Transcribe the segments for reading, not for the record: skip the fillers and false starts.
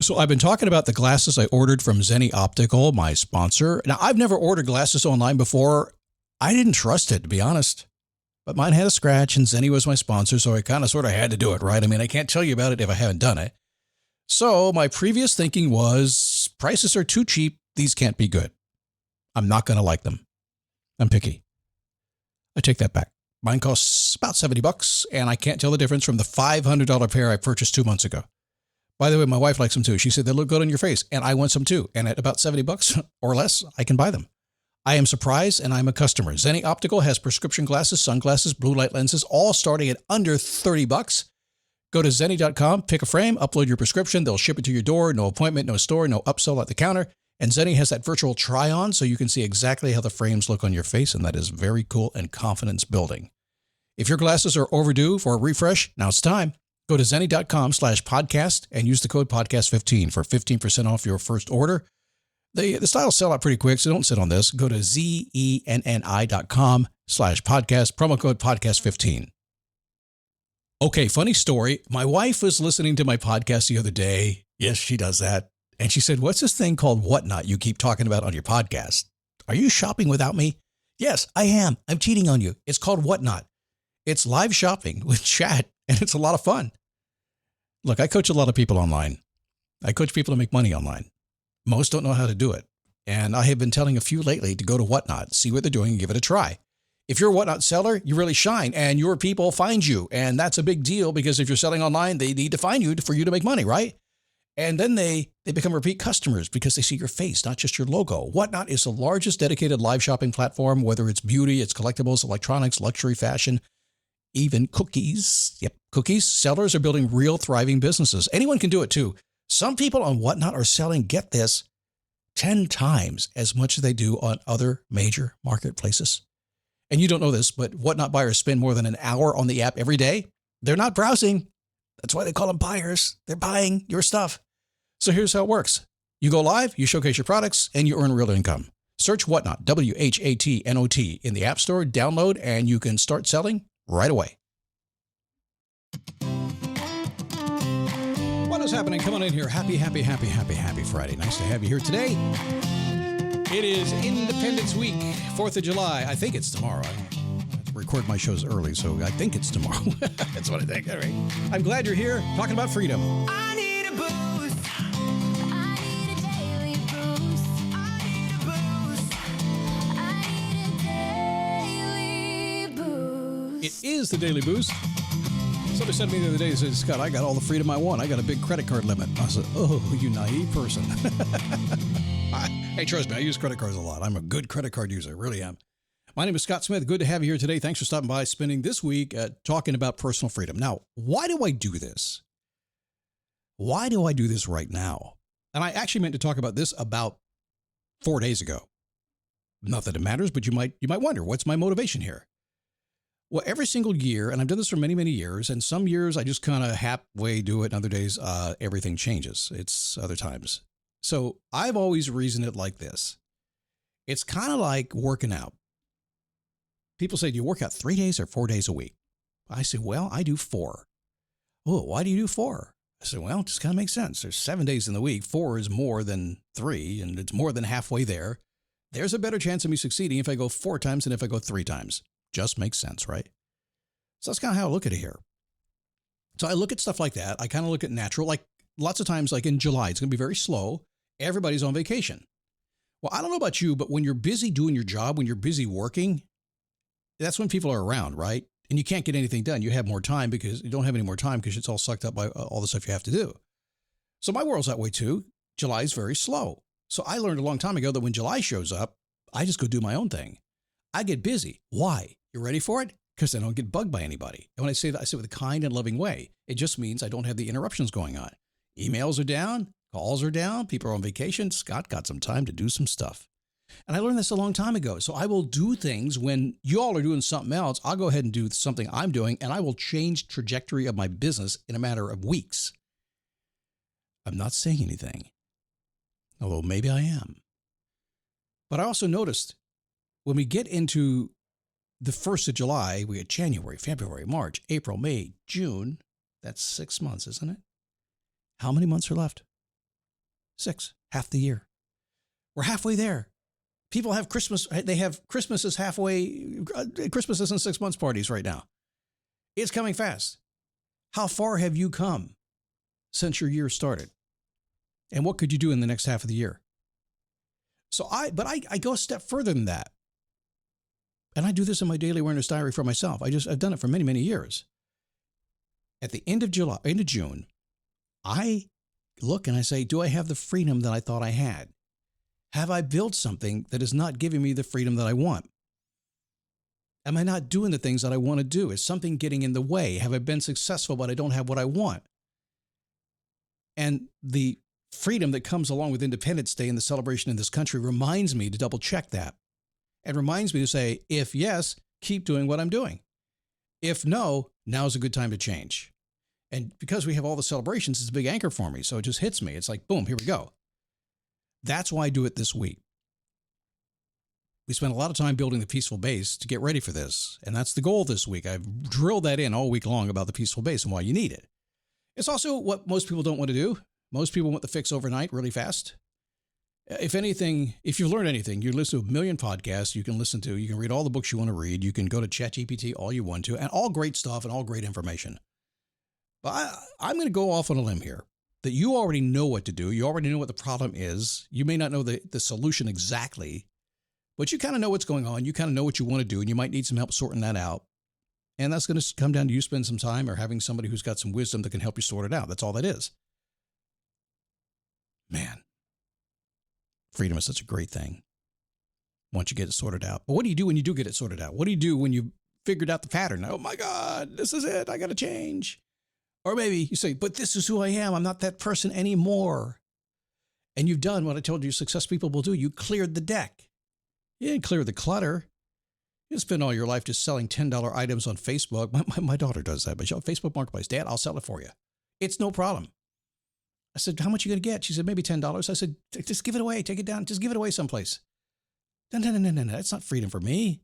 So I've been talking about the glasses I ordered from Zenni Optical, my sponsor. Now, I've never ordered glasses online before. I didn't trust it, to be honest. But mine had a scratch, and Zenni was my sponsor, so I kind of sort of had to do it, right? I mean, I can't tell you about it if I haven't done it. So my previous thinking was, prices are too cheap. These can't be good. I'm not going to like them. I'm picky. I take that back. Mine costs about $70, and I can't tell the difference from the $500 pair I purchased 2 months ago. By the way, my wife likes them too. She said they look good on your face, and I want some too. And at about $70 or less, I can buy them. I am surprised, and I'm a customer. Zenni Optical has prescription glasses, sunglasses, blue light lenses, all starting at under $30. Go to Zenni.com, pick a frame, upload your prescription. They'll ship it to your door. No appointment, no store, no upsell at the counter. And Zenni has that virtual try-on, so you can see exactly how the frames look on your face, and that is very cool and confidence building. If your glasses are overdue for a refresh, now it's time. Go to Zenni.com/podcast and use the code podcast15 for 15% off your first order. The styles sell out pretty quick, so don't sit on this. Go to Zenni.com/podcast, promo code podcast15. Okay, funny story. My wife was listening to my podcast the other day. Yes, she does that. And she said, what's this thing called Whatnot you keep talking about on your podcast? Are you shopping without me? Yes, I am. I'm cheating on you. It's called Whatnot. It's live shopping with chat, and it's a lot of fun. Look, I coach a lot of people online. I coach people to make money online. Most don't know how to do it. And I have been telling a few lately to go to Whatnot, see what they're doing, and give it a try. If you're a Whatnot seller, you really shine, and your people find you. And that's a big deal because if you're selling online, they need to find you for you to make money, right? And then they become repeat customers because they see your face, not just your logo. Whatnot is the largest dedicated live shopping platform, whether it's beauty, it's collectibles, electronics, luxury, fashion, even cookies. Yep, cookies. Sellers are building real thriving businesses. Anyone can do it too. Some people on Whatnot are selling, get this, 10 times as much as they do on other major marketplaces. And you don't know this, but Whatnot buyers spend more than an hour on the app every day. They're not browsing. That's why they call them buyers. They're buying your stuff. So here's how it works. You go live, you showcase your products, and you earn real income. Search Whatnot, WHATNOT, in the App Store, download, and you can start selling right away. What is happening? Come on in here. Happy Friday. Nice to have you here today. It is Independence Week, 4th of July. I think it's tomorrow. I record my shows early, so I think it's tomorrow. That's what I think. All right. I'm glad you're here talking about freedom. I need a boost. I need a daily boost. I need a boost. I need a daily boost. It is the Daily Boost. Somebody said to me the other day, said, Scott, I got all the freedom I want. I got a big credit card limit. I said, oh, you naive person. Hey, trust me, I use credit cards a lot. I'm a good credit card user. I really am. My name is Scott Smith. Good to have you here today. Thanks for stopping by, spending this week talking about personal freedom. Now, why do I do this? Why do I do this right now? And I actually meant to talk about this about 4 days ago. Not that it matters, but you might wonder, what's my motivation here? Well, every single year, and I've done this for many, many years, and some years I just kind of halfway do it, and other days everything changes. It's other times. So I've always reasoned it like this. It's kind of like working out. People say, do you work out 3 days or 4 days a week? I say, well, I do 4. Oh, why do you do 4? I said, well, it just kind of makes sense. There's 7 days in the week. 4 is more than 3, and it's more than halfway there. There's a better chance of me succeeding if I go 4 times than if I go 3 times. Just makes sense, right? So that's kind of how I look at it here. So I look at stuff like that. I kind of look at natural, like lots of times, like in July, it's going to be very slow. Everybody's on vacation. Well, I don't know about you, but when you're busy doing your job, when you're busy working, that's when people are around, right? And you can't get anything done. You have more time because you don't have any more time because it's all sucked up by all the stuff you have to do. So my world's that way too. July is very slow. So I learned a long time ago that when July shows up, I just go do my own thing. I get busy. Why? You ready for it? Because I don't get bugged by anybody. And when I say that, I say it with a kind and loving way. It just means I don't have the interruptions going on. Emails are down. Calls are down. People are on vacation. Scott got some time to do some stuff. And I learned this a long time ago. So I will do things when you all are doing something else. I'll go ahead and do something I'm doing, and I will change trajectory of my business in a matter of weeks. I'm not saying anything, although maybe I am. But I also noticed when we get into the 1st of July, we get January, February, March, April, May, June. That's 6 months, isn't it? How many months are left? 6, half the year. We're halfway there. People have Christmas. They have Christmas is halfway. Christmas is in 6 months parties right now. It's coming fast. How far have you come since your year started? And what could you do in the next half of the year? So I go a step further than that. And I do this in my daily awareness diary for myself. I've done it for many, many years. At the end of June, I look and I say, do I have the freedom that I thought I had? Have I built something that is not giving me the freedom that I want? Am I not doing the things that I want to do? Is something getting in the way? Have I been successful, but I don't have what I want? And the freedom that comes along with Independence Day and the celebration in this country reminds me to double check that. And reminds me to say, if yes, keep doing what I'm doing. If no, now's a good time to change. And because we have all the celebrations, it's a big anchor for me. So it just hits me. It's like, boom, here we go. That's why I do it this week. We spent a lot of time building the peaceful base to get ready for this. And that's the goal this week. I've drilled that in all week long about the peaceful base and why you need it. It's also what most people don't want to do. Most people want the fix overnight really fast. If anything, if you've learned anything, you listen to a million podcasts you can listen to. You can read all the books you want to read. You can go to ChatGPT all you want to, and all great stuff and all great information. But I'm going to go off on a limb here that you already know what to do. You already know what the problem is. You may not know the solution exactly, but you kind of know what's going on. You kind of know what you want to do, and you might need some help sorting that out. And that's going to come down to you spend some time or having somebody who's got some wisdom that can help you sort it out. That's all that is. Man, freedom is such a great thing once you get it sorted out. But what do you do when you do get it sorted out? What do you do when you figured out the pattern? Oh my God, this is it. I got to change. Or maybe you say, but this is who I am. I'm not that person anymore. And you've done what I told you success people will do. You cleared the deck. You didn't clear the clutter. You didn't spend all your life just selling $10 items on Facebook. My daughter does that, but she'll Facebook Marketplace. Dad, I'll sell it for you. It's no problem. I said, how much are you going to get? She said, maybe $10. I said, just give it away. Take it down. Just give it away someplace. No. That's not freedom for me.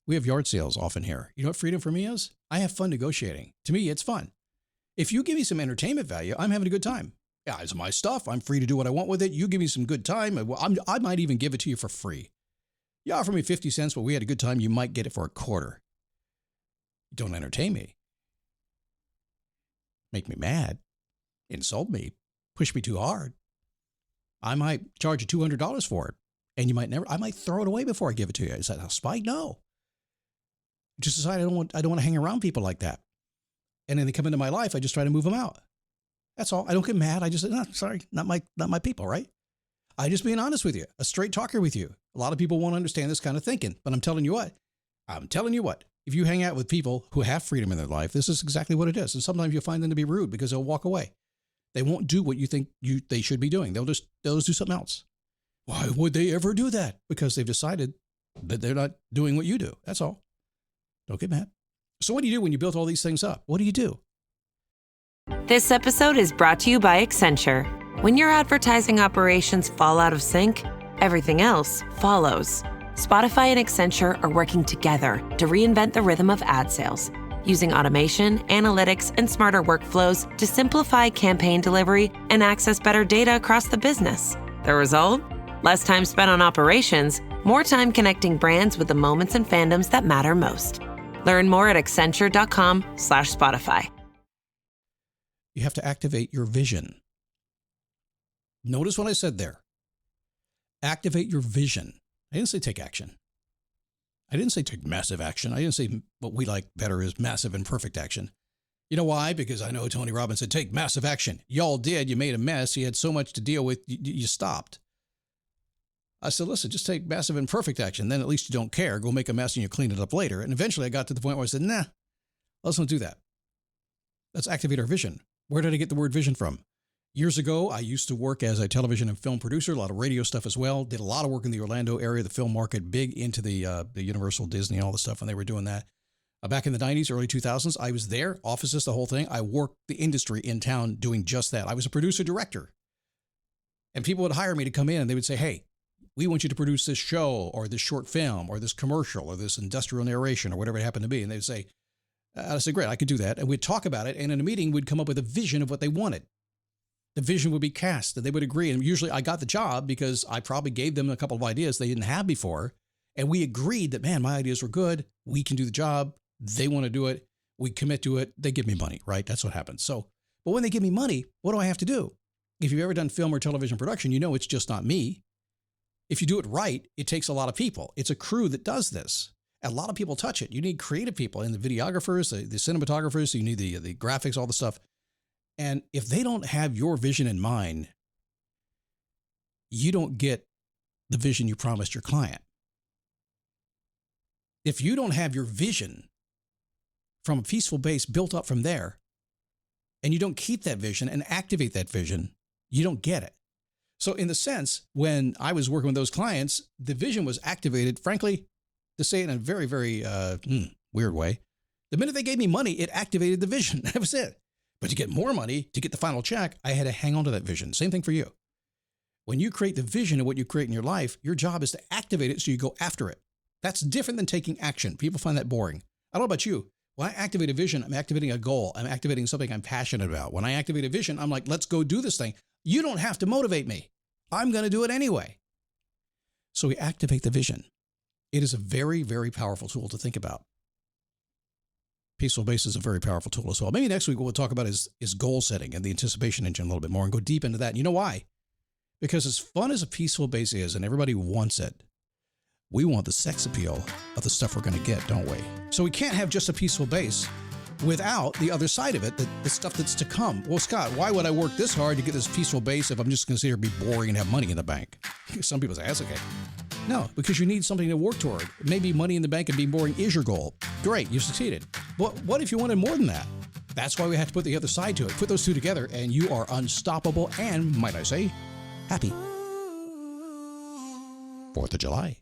We have yard sales often here. You know what freedom for me is? I have fun negotiating. To me, it's fun. If you give me some entertainment value, I'm having a good time. Yeah, it's my stuff. I'm free to do what I want with it. You give me some good time. I might even give it to you for free. You offer me 50 cents, but we had a good time. You might get it for a quarter. Don't entertain me. Make me mad. Insult me. Push me too hard. I might charge you $200 for it. And you might never, I might throw it away before I give it to you. Is that a spite? No. Just decide I don't want to hang around people like that. And then they come into my life. I just try to move them out. That's all. I don't get mad. I just say, no, sorry, not my people, right? I just being honest with you, a straight talker with you. A lot of people won't understand this kind of thinking, but I'm telling you what, if you hang out with people who have freedom in their life, this is exactly what it is. And sometimes you'll find them to be rude because they'll walk away. They won't do what you think they should be doing. They'll just do something else. Why would they ever do that? Because they've decided that they're not doing what you do. That's all. Don't get mad. So what do you do when you build all these things up? What do you do? This episode is brought to you by Accenture. When your advertising operations fall out of sync, everything else follows. Spotify and Accenture are working together to reinvent the rhythm of ad sales, using automation, analytics, and smarter workflows to simplify campaign delivery and access better data across the business. The result? Less time spent on operations, more time connecting brands with the moments and fandoms that matter most. Learn more at accenture.com/Spotify. You have to activate your vision. Notice what I said there. Activate your vision. I didn't say take action. I didn't say take massive action. I didn't say what we like better is massive and perfect action. You know why? Because I know Tony Robbins said, take massive action. Y'all did. You made a mess. You had so much to deal with. You stopped. I said, listen, just take massive and perfect action. Then at least you don't care. Go make a mess and you clean it up later. And eventually I got to the point where I said, nah, let's not do that. Let's activate our vision. Where did I get the word vision from? Years ago, I used to work as a television and film producer, a lot of radio stuff as well. Did a lot of work in the Orlando area, the film market, big into the Universal, Disney, all the stuff when they were doing that. Back in the 90s, early 2000s, I was there, offices, the whole thing. I worked the industry in town doing just that. I was a producer-director. And people would hire me to come in and they would say, hey, we want you to produce this show or this short film or this commercial or this industrial narration or whatever it happened to be. And they'd say, I said, great, I could do that. And we'd talk about it. And in a meeting, we'd come up with a vision of what they wanted. the vision would be cast and they would agree. And usually I got the job because I probably gave them a couple of ideas they didn't have before. And we agreed that, man, my ideas were good. We can do the job. They want to do it. We commit to it. They give me money, right? That's what happens. So, but when they give me money, what do I have to do? If you've ever done film or television production, you know it's just not me. If you do it right, it takes a lot of people. It's a crew that does this. A lot of people touch it. You need creative people and the videographers, the cinematographers, you need the graphics, all the stuff. And if they don't have your vision in mind, you don't get the vision you promised your client. If you don't have your vision from a peaceful base built up from there, and you don't keep that vision and activate that vision, you don't get it. So in the sense, when I was working with those clients, the vision was activated, frankly, to say it in a very, very weird way. The minute they gave me money, it activated the vision. That was it. But to get more money, to get the final check, I had to hang on to that vision. Same thing for you. When you create the vision of what you create in your life, your job is to activate it so you go after it. That's different than taking action. People find that boring. I don't know about you. When I activate a vision, I'm activating a goal. I'm activating something I'm passionate about. When I activate a vision, I'm like, let's go do this thing. You don't have to motivate me. I'm going to do it anyway. So we activate the vision. It is a very, very powerful tool to think about. Peaceful Base is a very powerful tool as well. Maybe next week what we'll talk about is goal setting and the anticipation engine a little bit more and go deep into that. And you know why? Because as fun as a Peaceful Base is, and everybody wants it, we want the sex appeal of the stuff we're going to get, don't we? So we can't have just a Peaceful Base without the other side of it, the stuff that's to come. Well, Scott, why would I work this hard to get this Peaceful Base if I'm just going to sit here and be boring and have money in the bank? Some people say, that's okay. No, because you need something to work toward. Maybe money in the bank and being boring is your goal. Great, you succeeded. But what if you wanted more than that? That's why we have to put the other side to it. Put those two together and you are unstoppable and, might I say, happy. 4th of July.